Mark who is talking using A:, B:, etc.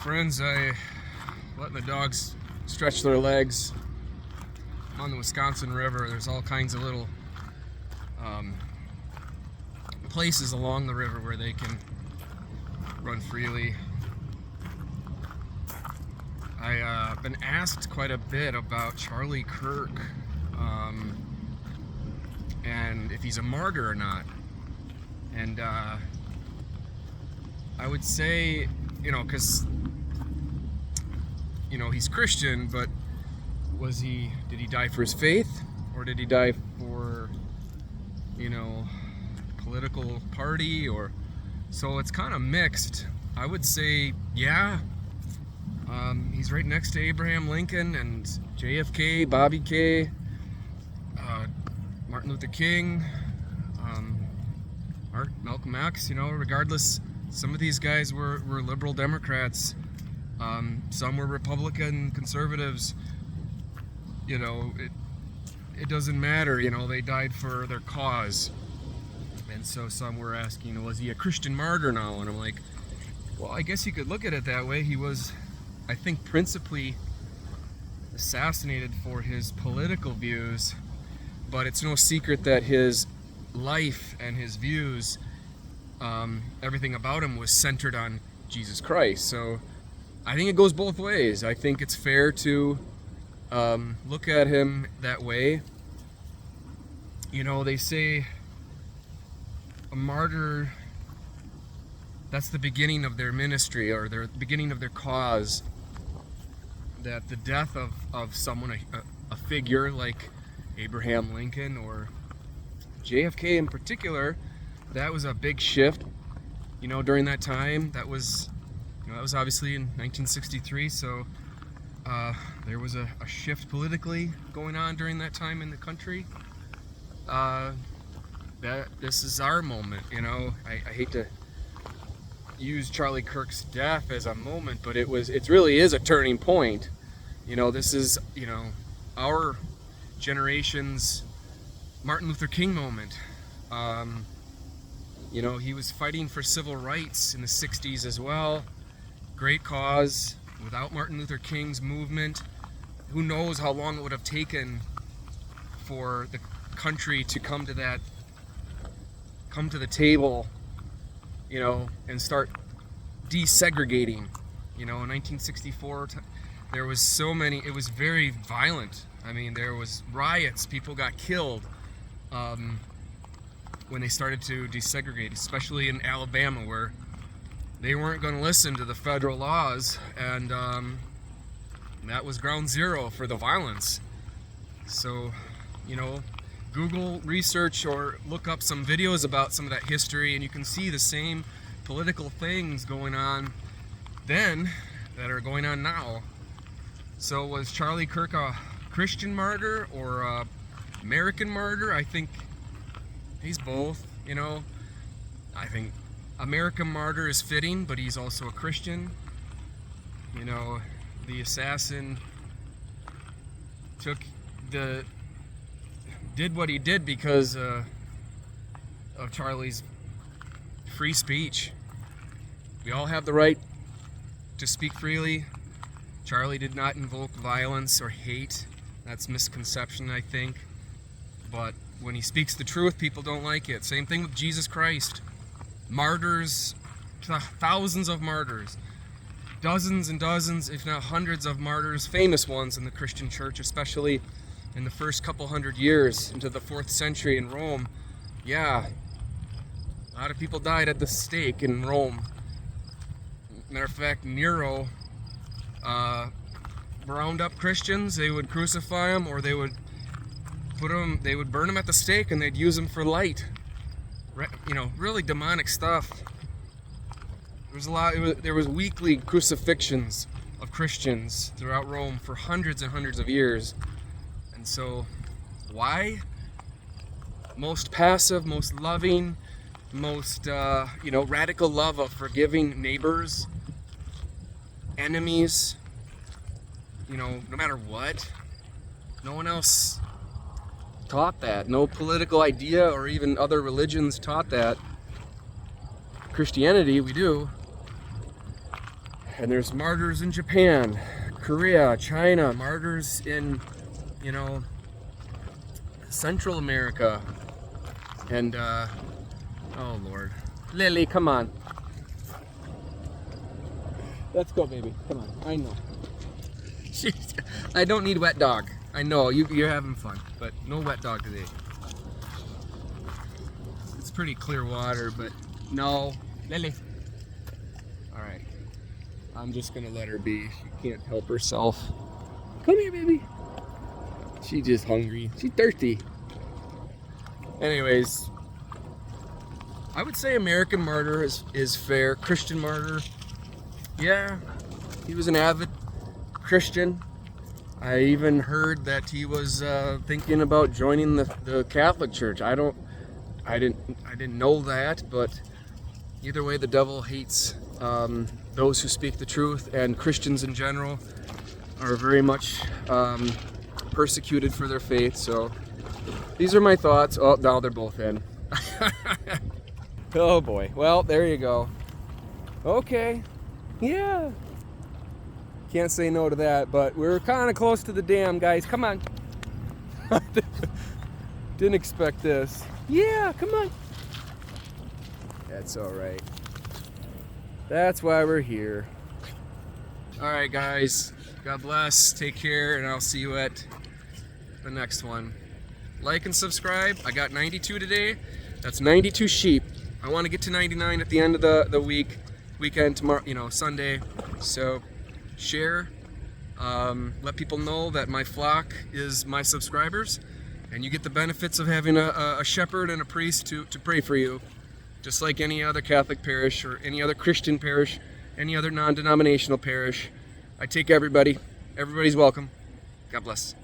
A: Friends, I letting the dogs stretch their legs. I'm on the Wisconsin River. There's all kinds of little places along the river where they can run freely. I've been asked quite a bit about Charlie Kirk and if he's a martyr or not. And I would say, because he's Christian, but did he die for his faith, or did he die for political party? Or so it's kind of mixed. I would say he's right next to Abraham Lincoln and JFK, Bobby K, Martin Luther King, Malcolm X. Regardless, some of these guys were liberal Democrats, some were Republican conservatives. It doesn't matter. They died for their cause. And so some were asking, was he a Christian martyr now? And I'm like, well, I guess you could look at it that way. He was, I think, principally assassinated for his political views, but it's no secret that his life and his views, everything about him was centered on Jesus Christ. So I think it goes both ways. I think it's fair to look at him that way. They say a martyr, that's the beginning of their ministry, or the beginning of their cause. That the death of someone, a figure like Abraham Lincoln or JFK in particular, that was a big shift, during that time. That was obviously in 1963, so there was a shift politically going on during that time in the country. This is our moment. I hate to use Charlie Kirk's death as a moment, but it really is a turning point. This is our generation's Martin Luther King moment. He was fighting for civil rights in the 60s as well. Great cause. Without Martin Luther King's movement, who knows how long it would have taken for the country to come to the table, and start desegregating. In 1964, there was so many, it was very violent. There was riots, people got killed when they started to desegregate, especially in Alabama, where they weren't going to listen to the federal laws, and that was ground zero for the violence. So, Google research or look up some videos about some of that history, and you can see the same political things going on then that are going on now. So was Charlie Kirk a Christian martyr or a American martyr? I think he's both. I think American martyr is fitting, but he's also a Christian. The assassin did what he did because of Charlie's free speech. We all have the right to speak freely. Charlie did not invoke violence or hate. That's misconception, I think. But when he speaks the truth, people don't like it. Same thing with Jesus Christ. Martyrs, thousands of martyrs. Dozens and dozens, if not hundreds of martyrs, famous ones in the Christian church, especially in the first couple hundred years into the 4th century in Rome. Yeah, a lot of people died at the stake in Rome. Matter of fact, Nero round up Christians. They would crucify them, or they would burn them at the stake, and they'd use them for light. Really demonic stuff. There was weekly crucifixions of Christians throughout Rome for hundreds and hundreds of years. And so, why? Most passive, most loving, most radical love of forgiving neighbors, enemies, no matter what. No one else taught that. No political idea or even other religions taught that. Christianity, we do. And there's martyrs in Japan, Korea, China, martyrs in, you know, Central America. And, oh Lord. Lily, come on. Let's go, baby. Come on. I know. I don't need wet dog. I know, you're having fun, but no wet dog today. It's pretty clear water, but no. Lily. Alright. I'm just gonna let her be. She can't help herself. Come here, baby. She's just hungry. She's thirsty. Anyways, I would say American martyr is fair. Christian martyr, yeah, he was an avid Christian. I even heard that he was thinking about joining the Catholic Church. I didn't know that, but either way, the devil hates those who speak the truth, and Christians in general are very much persecuted for their faith. So these are my thoughts. Oh, now they're both in. Oh boy. Well, there you go. Okay. Yeah. Can't say no to that, but we're kind of close to the dam, guys. Come on. Didn't expect this. Yeah, come on. That's all right. That's why we're here. All right, guys. God bless. Take care, and I'll see you at the next one. Like and subscribe. I got 92 today. That's 92 sheep. I want to get to 99 at the end of the weekend tomorrow, you know, Sunday. So share, let people know that my flock is my subscribers, and you get the benefits of having a shepherd and a priest to pray for you, just like any other Catholic parish or any other Christian parish, any other non-denominational parish. I take everybody. Everybody's welcome. God bless.